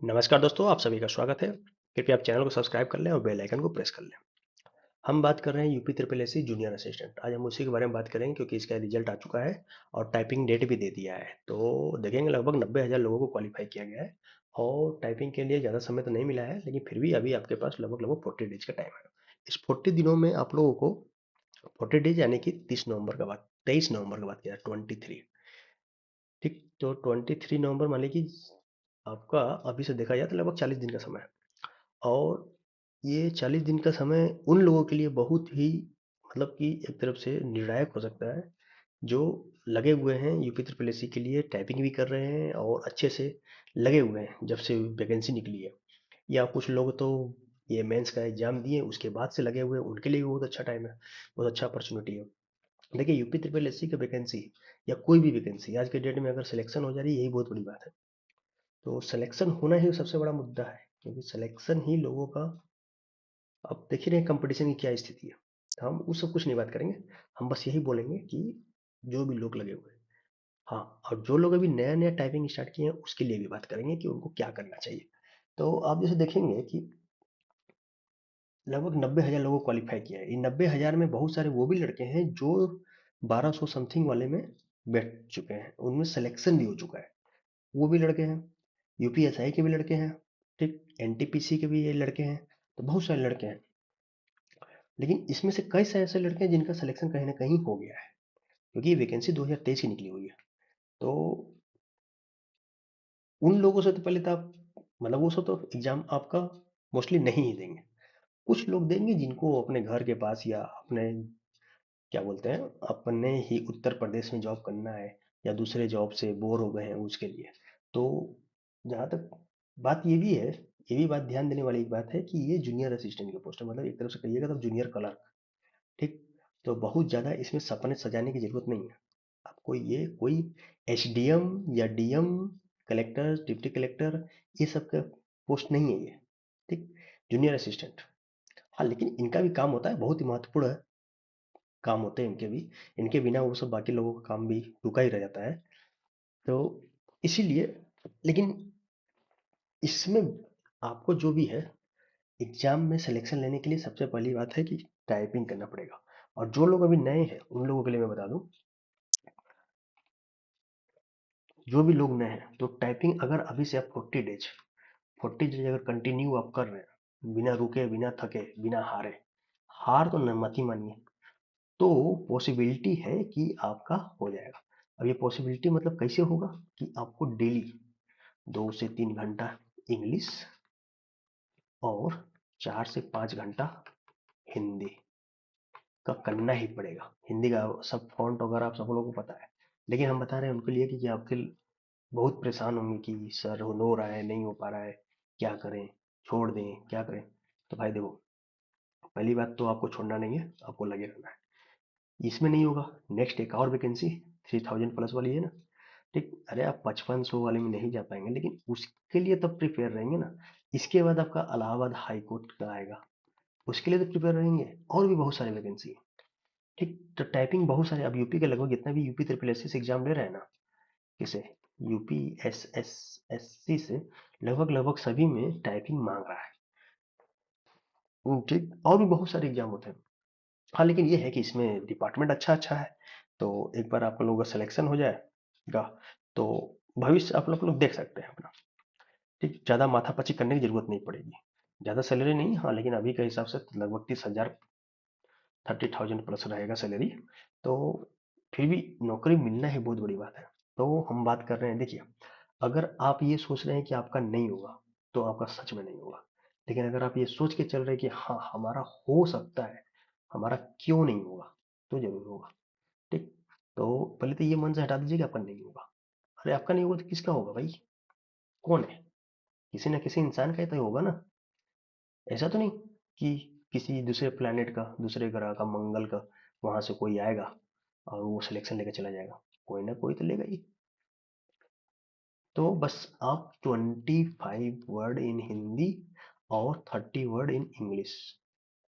नमस्कार दोस्तों, आप सभी का स्वागत है। कृपया आप चैनल को सब्सक्राइब कर लें और बेल आइकन को प्रेस कर लें। हम बात कर रहे हैं UP triple SC junior assistant. आज हम उसी के बारे में बात करेंगे क्योंकि इसका रिजल्ट आ चुका है और टाइपिंग डेट भी दे दिया है। तो देखेंगे लगभग 90,000 लोगों को क्वालिफाई किया गया है और टाइपिंग के लिए ज़्यादा समय तो नहीं मिला है, लेकिन फिर भी अभी आपके पास लगभग लगभग 40 डेज का टाइम है। इस 40 दिनों में आप लोगों को 40 डेज यानी कि 30 नवंबर का बात 23 नवंबर का बात किया 23। ठीक, तो 23 नवंबर मान लीजिए कि आपका अभी से देखा जाए तो लगभग 40 दिन का समय है। और ये 40 दिन का समय उन लोगों के लिए बहुत ही मतलब कि एक तरफ से निर्णायक हो सकता है, जो लगे हुए हैं यूपी ट्रिपल एससी के लिए, टाइपिंग भी कर रहे हैं और अच्छे से लगे हुए हैं जब से वैकेंसी निकली है। या कुछ लोग तो ये मेंस का एग्जाम दिए उसके बाद से लगे हुए हैं, उनके लिए भी बहुत अच्छा टाइम है, बहुत अच्छा अपॉर्चुनिटी है। देखिए यूपी ट्रिपल एससी की वैकेंसी या कोई भी वैकेंसी आज के डेट में अगर सिलेक्शन हो जा रही है, यही बहुत बड़ी बात है। तो सिलेक्शन होना ही सबसे बड़ा मुद्दा है, क्योंकि सिलेक्शन ही लोगों का, अब देख ही रहे हैं कंपटीशन की क्या स्थिति है। तो हम उस सब कुछ नहीं बात करेंगे। हम बस यही बोलेंगे कि जो भी लोग लगे हुए हैं, हाँ, और जो लोग अभी नया नया टाइपिंग स्टार्ट किए हैं उसके लिए भी बात करेंगे कि उनको क्या करना चाहिए। तो आप जैसे देखेंगे कि लगभग 90,000 लोगों को क्वालिफाई किया है। इन 90,000 में बहुत सारे वो भी लड़के हैं जो 1200 समथिंग वाले में बैठ चुके हैं, उनमें सिलेक्शन भी हो चुका है, वो भी लड़के हैं। यूपीएसआई के भी लड़के हैं, ठीक, एनटीपीसी के भी ये लड़के हैं। तो बहुत सारे लड़के हैं, लेकिन इसमें से कई सारे ऐसे लड़के हैं जिनका सिलेक्शन कहीं ना कहीं हो गया है, क्योंकि ये वैकेंसी 2023 की निकली हुई है। तो उन लोगों से तो पहले तो आप मतलब वो सब तो एग्जाम आपका मोस्टली नहीं ही देंगे। कुछ लोग देंगे जिनको अपने घर के पास या अपने क्या बोलते हैं अपने ही उत्तर प्रदेश में जॉब करना है, या दूसरे जॉब से बोर हो गए हैं उसके लिए। तो जहाँ तक बात ये भी है, ये भी बात ध्यान देने वाली एक बात है कि ये जूनियर असिस्टेंट की पोस्ट है, मतलब एक तरफ से कहिएगा तो जूनियर क्लर्क। ठीक, तो बहुत ज़्यादा इसमें सपने सजाने की जरूरत नहीं है। आपको ये कोई एसडीएम या डीएम, कलेक्टर, डिप्टी कलेक्टर, ये सब का पोस्ट नहीं है ये। ठीक, जूनियर असिस्टेंट। हाँ, लेकिन इनका भी काम होता है, बहुत ही महत्वपूर्ण है, काम होते हैं इनके भी। इनके बिना वो सब बाकी लोगों का काम भी रुका ही रह जाता है। तो इसीलिए, लेकिन इसमें आपको जो भी है एग्जाम में सिलेक्शन लेने के लिए सबसे पहली बात है कि टाइपिंग करना पड़ेगा। और जो लोग अभी नए हैं उन लोगों के लिए मैं बता दूं, जो भी लोग नए हैं तो टाइपिंग अगर अभी से आप 40 डेज अगर कंटिन्यू आप कर रहे हैं, बिना रुके, बिना थके, बिना हारे, हार तो न मत ही मानिए, तो पॉसिबिलिटी है कि आपका हो जाएगा। अब ये पॉसिबिलिटी मतलब कैसे होगा कि आपको डेली 2 से 3 घंटा इंग्लिश और 4 से 5 घंटा हिंदी का करना ही पड़ेगा। हिंदी का सब फॉन्ट वगैरह आप सब लोगों को पता है, लेकिन हम बता रहे हैं उनके लिए कि आपके बहुत परेशान होंगे कि सर हो रहा है, नहीं हो पा रहा है, क्या करें, छोड़ दें, क्या करें। तो भाई देखो, पहली बात तो आपको छोड़ना नहीं है, आपको लगे रहना है। इसमें नहीं होगा, नेक्स्ट एक और वैकेंसी 3000 प्लस वाली है ना। ठीक, अरे आप 5500 वाले में नहीं जा पाएंगे, लेकिन उसके लिए तब प्रिपेयर रहेंगे ना। इसके बाद आपका इलाहाबाद हाई कोर्ट का आएगा, उसके लिए तो प्रिपेयर रहेंगे, और भी बहुत सारे वैकेंसी है। ठीक, तो टाइपिंग बहुत सारे, अब यूपी के लगभग जितना भी यूपी ट्रिपल एस से एग्जाम ले रहे हैं ना, किसे, यूपी एस सी से, लगभग लगभग सभी में टाइपिंग मांग रहा है। ठीक, और भी बहुत सारे एग्जाम होते हैं। हाँ, लेकिन ये है कि इसमें डिपार्टमेंट अच्छा अच्छा है। तो एक बार आप लोगों का सिलेक्शन हो जाएगा तो भविष्य आप लोग देख सकते हैं अपना। ठीक, ज़्यादा माथापच्ची करने की जरूरत नहीं पड़ेगी। ज़्यादा सैलरी नहीं, हाँ, लेकिन अभी के हिसाब से लगभग 30,000, 30,000 प्लस रहेगा सैलरी। तो फिर भी नौकरी मिलना ही बहुत बड़ी बात है। तो हम बात कर रहे हैं, देखिए, अगर आप ये सोच रहे हैं कि आपका नहीं होगा तो आपका सच में नहीं होगा। लेकिन अगर आप ये सोच के चल रहे हैं कि हाँ हमारा हो सकता है, हमारा क्यों नहीं होगा, तो जरूर होगा। ठीक, तो पहले तो ये मन से हटा दीजिए कि आपका नहीं होगा। अरे आपका नहीं होगा तो किसका होगा भाई, कौन है, किसी ना किसी इंसान का ही तो होगा ना। ऐसा तो नहीं कि किसी दूसरे प्लेनेट का, दूसरे ग्रह का, मंगल का, वहां से कोई आएगा और वो सिलेक्शन लेकर चला जाएगा। कोई ना कोई तो लेगा ही। तो बस आप 25 वर्ड इन हिंदी और 30 वर्ड इन इंग्लिश,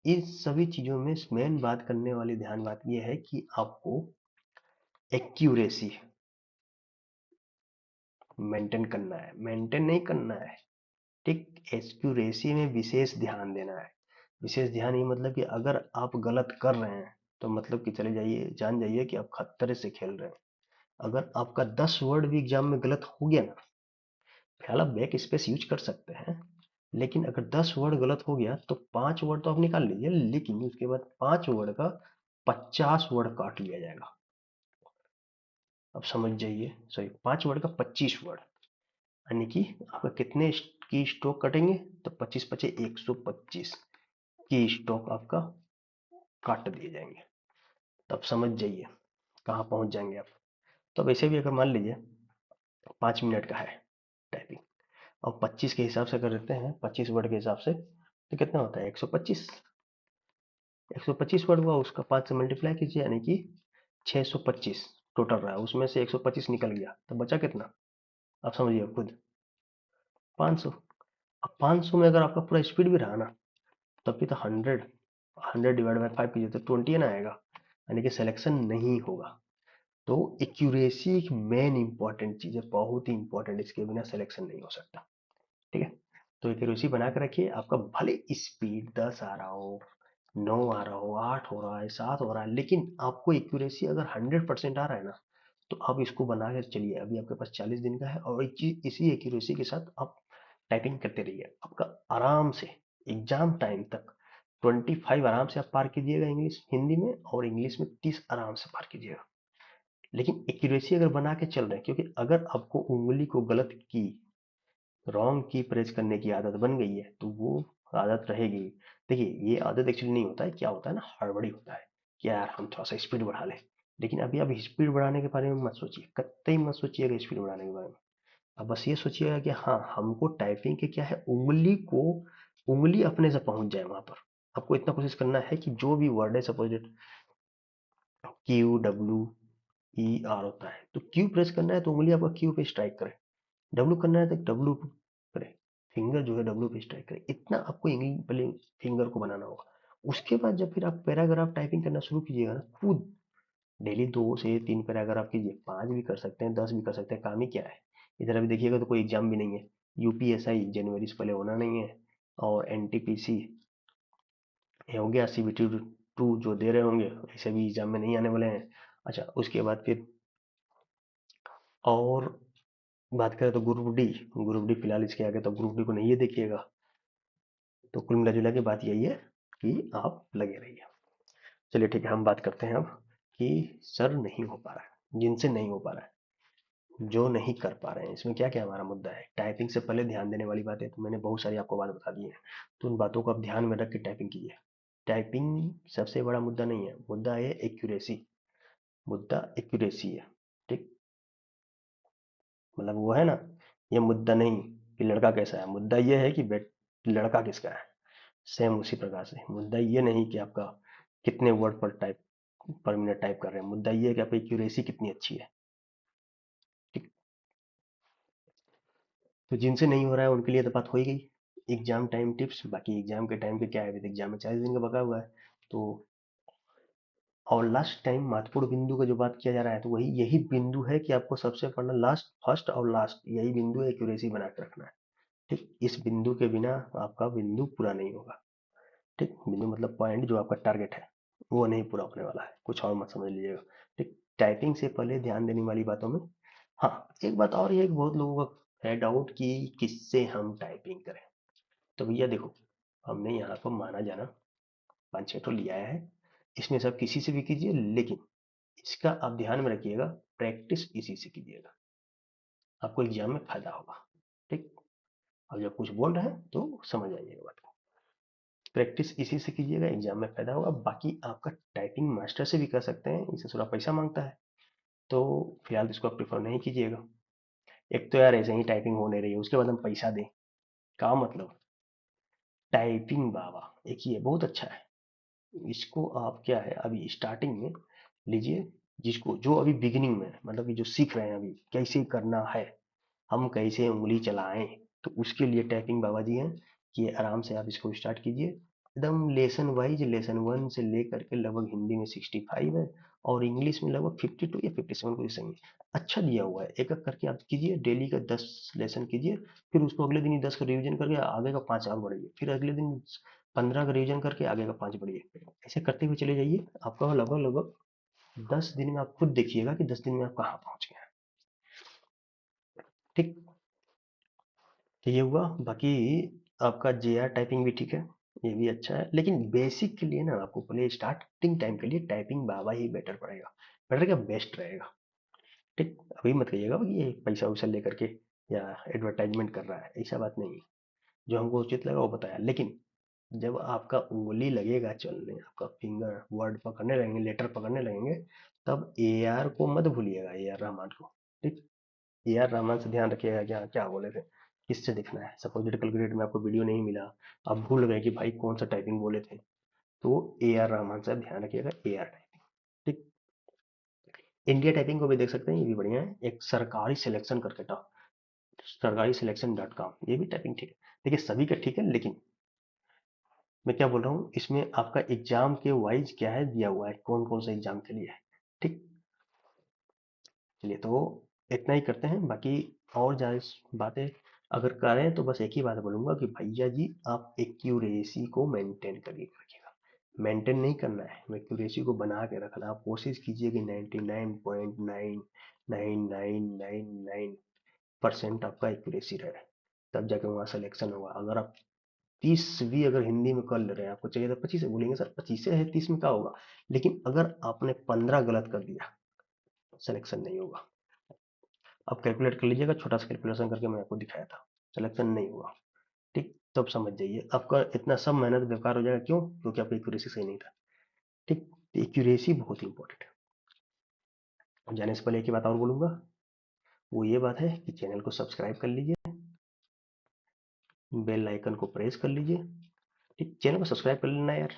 इस सभी चीजों में मेन बात करने वाली ध्यान बात यह है कि आपको एक्यूरेसी मेंटेन करना है, मेंटेन नहीं करना है, ठीक, एक्यूरेसी में विशेष ध्यान देना है। विशेष ध्यान ये मतलब कि अगर आप गलत कर रहे हैं तो मतलब कि चले जाइए, जान जाइए कि आप खतरे से खेल रहे हैं। अगर आपका 10 वर्ड भी एग्जाम में गलत हो गया ना, फिलहाल आप बैक स्पेस यूज कर सकते हैं, लेकिन अगर 10 वर्ड गलत हो गया तो 5 वर्ड तो आप निकाल लीजिए, लेकिन उसके बाद 5 वर्ड का 50 वर्ड काट लिया जाएगा। अब समझ जाइए, सॉरी 5 वर्ड का 25 वर्ड, यानी कि आपका कितने की स्ट्रोक कटेंगे, तो 25 पचे 125 की स्ट्रोक आपका काट दिए जाएंगे। तब समझ जाइए कहाँ पहुंच जाएंगे आप। तो वैसे भी अगर मान लीजिए 5 मिनट का है टाइपिंग, और 25 के हिसाब से अगर रहते हैं, 25 वर्ड के हिसाब से, तो कितना होता है 125। 125 वर्ड हुआ, उसका 5 से मल्टीप्लाई कीजिए, यानी कि 625 टोटल रहा। उसमें से 125 निकल गया तो बचा कितना, आप समझिए खुद, 500। अब 500 में अगर आपका पूरा स्पीड भी रहा ना, तब भी तो 100 डिवाइड बाई 5 कीजिए तो 20 ना आएगा, यानी कि सिलेक्शन नहीं होगा। तो एक्यूरेसी एक मेन इंपॉर्टेंट चीज है, बहुत ही इंपॉर्टेंट, इसके बिना सिलेक्शन नहीं हो सकता। ठीक है, तो एक्यूरेसी बना कर रखिए। आपका भले स्पीड 10 आ रहा हो, 9 आ रहा हो, 8 हो रहा है, 7 हो रहा है, लेकिन आपको एक्यूरेसी अगर 100% आ रहा है ना, तो आप इसको बना कर चलिए। अभी आपके पास 40 दिन का है, और इसी एक्यूरेसी के साथ आप टाइपिंग करते रहिए। आपका आराम से एग्जाम टाइम तक 25 आराम से आप पार कीजिएगा इंग्लिश हिंदी में, और इंग्लिश में 30 आराम से पार कीजिएगा। लेकिन एक्यूरेसी अगर बना के चल रहे हैं, क्योंकि अगर आपको उंगली को गलत की, रॉन्ग की प्रेस करने की आदत बन गई है, तो वो आदत रहेगी। देखिए, ये आदत एक्चुअली नहीं होता है, क्या होता है ना, हड़बड़ी होता है कि यार हम थोड़ा सा स्पीड बढ़ा लें। लेकिन अभी आप स्पीड बढ़ाने के बारे में मत सोचिए, कतई मत सोचिएगा स्पीड बढ़ाने के बारे में। अब बस ये सोचिएगा कि हाँ, हमको टाइपिंग के क्या है, उंगली अपने से पहुंच जाए वहां पर। आपको इतना कोशिश करना है कि जो भी वर्ड है, suppose Q W E R होता है, तो क्यू प्रेस करना है तो उंगली आपका क्यू पे स्ट्राइक करे, डब्ल्यू करना है तो डब्ल्यू करे, फिंगर जो है डब्ल्यू पे स्ट्राइक करे। इतना आपको इंग्लिश पहले फिंगर को बनाना होगा। उसके बाद जब फिर आप पैराग्राफ टाइपिंग करना शुरू कीजिएगा ना, खुद डेली 2 से 3 पैराग्राफ कीजिए, 5 भी कर सकते हैं, 10 भी कर सकते हैं, काम ही क्या है। इधर अभी देखिएगा तो कोई एग्जाम भी नहीं है, यूपीएसआई जनवरी से पहले होना नहीं है, और एनटीपीसी ये हो गया, सीबीटी 2 जो दे रहे होंगे, ऐसे भी एग्जाम में नहीं आने वाले हैं। अच्छा, उसके बाद फिर और बात करें तो ग्रुप डी फिलहाल इसके आगे तो ग्रुप डी को नहीं है, देखिएगा। तो कुल मिला जुला के बात यही है कि आप लगे रहिए। चलिए ठीक है, हम बात करते हैं अब कि सर नहीं हो पा रहा है, जिनसे नहीं हो पा रहा है, जो नहीं कर पा रहे हैं, इसमें क्या क्या हमारा मुद्दा है। टाइपिंग से पहले ध्यान देने वाली बातें तो मैंने बहुत सारी आपको बात बता दी है, तो उन बातों को आप ध्यान में रख के टाइपिंग कीजिए। टाइपिंग सबसे बड़ा मुद्दा नहीं है, मुद्दा है एक्यूरेसी। मुद्दा एक्यूरेसी है। ठीक, मतलब वो है ना, ये मुद्दा नहीं कि लड़का कैसा है, मुद्दा ये है कि बेट लड़का किसका है। सेम उसी प्रकार से मुद्दा ये नहीं कि आपका कितने वर्ड पर मिनट टाइप कर रहे हैं, मुद्दा ये है कि आपकी एक्यूरेसी कितनी अच्छी है। ठीक, तो जिनसे नहीं हो रहा है उनके लिए तो बात हो ही गई। एग्जाम टाइम टिप्स, बाकी एग्जाम के टाइम पे क्या है, अभी एग्जाम में 40 दिन का बका हुआ है। तो और लास्ट टाइम महत्वपूर्ण बिंदु का जो बात किया जा रहा है, तो वही यही बिंदु है कि आपको सबसे पढ़ना लास्ट, फर्स्ट और लास्ट, यही बिंदु एक्यूरेसी बना के रखना है। ठीक, इस बिंदु के बिना आपका बिंदु पूरा नहीं होगा। ठीक, बिंदु मतलब पॉइंट, जो आपका टारगेट है वो नहीं पूरा होने वाला है, कुछ और मत समझ लीजिएगा। ठीक, टाइपिंग से पहले ध्यान देने वाली बातों में, हाँ, एक बात और ये है कि बहुत लोगों का है डाउट कि किससे हम टाइपिंग करें। तो भैया देखो, हमने यहाँ पर माना जाना 5-6 तो लिया है, इसमें से आप किसी से भी कीजिए, लेकिन इसका आप ध्यान में रखिएगा, प्रैक्टिस इसी से कीजिएगा, आपको एग्जाम में फायदा होगा। ठीक, अब जब कुछ बोल रहे हैं तो समझ आइएगा बात को। प्रैक्टिस इसी से कीजिएगा, एग्जाम में फायदा होगा। बाकी आपका टाइपिंग मास्टर से भी कर सकते हैं, इसे थोड़ा पैसा मांगता है, तो फिलहाल तो इसको आप प्रेफर नहीं कीजिएगा। एक तो यार ऐसे ही टाइपिंग हो नहीं रही है, उसके बाद हम पैसा दें, का मतलब। टाइपिंग बाबा एक ही है, बहुत अच्छा है। इसको आप क्या है, अभी स्टार्टिंग में लीजिए, जिसको जो अभी बिगिनिंग में है, मतलब कि जो सीख रहे हैं अभी कैसे करना है, हम कैसे उंगली चलाएं, तो उसके लिए टाइपिंग बाबा जी हैं कि आराम से आप इसको स्टार्ट कीजिए। एकदम लेसन वाइज, लेसन 1 से लेकर के लगभग हिंदी में 65 है, और इंग्लिश में लगभग 52 या 57 पोजीशन है। अच्छा दिया हुआ है, एक एक करके आप कीजिए, डेली का 10 लेसन कीजिए, फिर उसको अगले दिन ही 10 का रिवीजन करके आगे का 5 और बढ़िए, फिर अगले दिन 15 का रिवीजन करके आगे का 5 बढ़िए। ऐसे करते हुए चले जाइए, आपका लगभग लगभग 10 दिन में आप खुद देखिएगा कि 10 दिन में आप कहाँ पहुंच गए हैं। ठीक, तो ये हुआ। बाकी आपका जेआर टाइपिंग भी ठीक है, ये भी अच्छा है, लेकिन बेसिक के लिए ना आपको पहले स्टार्टिंग टाइम के लिए टाइपिंग बाबा ही बेटर पड़ेगा, बेटर क्या, बेस्ट रहेगा। ठीक, अभी मत कहिएगा कि ये पैसा वैसा लेकर के या एडवर्टाइजमेंट कर रहा है, ऐसा बात नहीं है। जो हमको उचित लगा वो बताया, लेकिन जब आपका उंगली लगेगा चलने, आपका फिंगर वर्ड पकड़ने लगेंगे, लेटर पकड़ने लगेंगे, तब ए आर को मत भूलिएगा, ए आर रहमान को। ठीक, ए आर रहमान से ध्यान रखिएगा, क्या क्या बोले थे, किससे दिखना है। सपोज कल ग्रेड में आपको वीडियो नहीं मिला, आप भूल गए कि भाई कौन सा टाइपिंग बोले थे, तो ए आर रहमान से ध्यान रखिएगा, ए आर टाइपिंग। ठीक, इंडिया टाइपिंग को भी देख सकते हैं, ये भी बढ़िया है, एक सरकारी सिलेक्शन करके था, सरकारी सिलेक्शन डॉट कॉम, ये भी टाइपिंग ठीक है। देखिए सभी का ठीक है, लेकिन मैं क्या बोल रहा हूँ, इसमें आपका एग्जाम के वाइज क्या है दिया हुआ है, कौन कौन सा एग्जाम के लिए है। ठीक, चलिए तो इतना ही करते हैं, बाकी और ज़्यादा बातें अगर करें तो बस एक ही बात बोलूंगा कि भैया जी आप एक्यूरेसी को मेंटेन करिए, रखिएगा। मेंटेन नहीं करना है, एक्यूरेसी को बना के रखना। आप कोशिश कीजिए कि 99.9999% आपका एक्यूरेसी रहे, तब जाके वहाँ सिलेक्शन होगा। अगर आप 30 भी अगर हिंदी में कर ले रहे हैं, आपको चाहिए था 25 से, बोलेंगे सर 25 से है, 30 में क्या होगा। लेकिन अगर आपने 15 गलत कर दिया, सिलेक्शन नहीं होगा। अब कैलकुलेट कर लीजिएगा, छोटा सा कैलकुलेशन करके मैं आपको दिखाया था, सिलेक्शन नहीं हुआ। ठीक, तब समझ जाइए आपका इतना सब मेहनत बेकार हो जाएगा। क्यों? क्योंकि आपकी एक्यूरेसी सही नहीं था। ठीक, एक्यूरेसी बहुत इंपॉर्टेंट है। जाने से पहले एक ही बात और बोलूंगा, वो ये बात है कि चैनल को सब्सक्राइब कर लीजिए, बेल आइकन को प्रेस कर लीजिए। ठीक, चैनल को सब्सक्राइब कर लेना यार।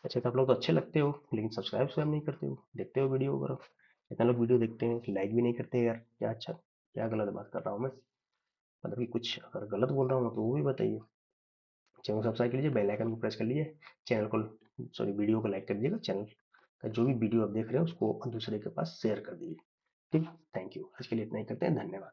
अच्छा तो आप लोग तो अच्छे लगते हो, लेकिन सब्सक्राइब स्वयं नहीं करते हो, देखते हो वीडियो वगैरह, इतना लोग वीडियो देखते हैं, लाइक भी नहीं करते यार, क्या अच्छा, क्या गलत बात कर रहा हूँ मैं, मतलब कि कुछ अगर गलत बोल रहा हूँ तो वो भी बताइए। चैनल को सब्सक्राइब कर लीजिए, बेल आइकन को प्रेस कर लीजिए, चैनल को, सॉरी वीडियो को लाइक कर दीजिएगा, चैनल का जो भी वीडियो आप देख रहे हैं उसको दूसरे के पास शेयर कर दीजिए। ठीक, थैंक यू, आज के लिए इतना ही करते हैं, धन्यवाद।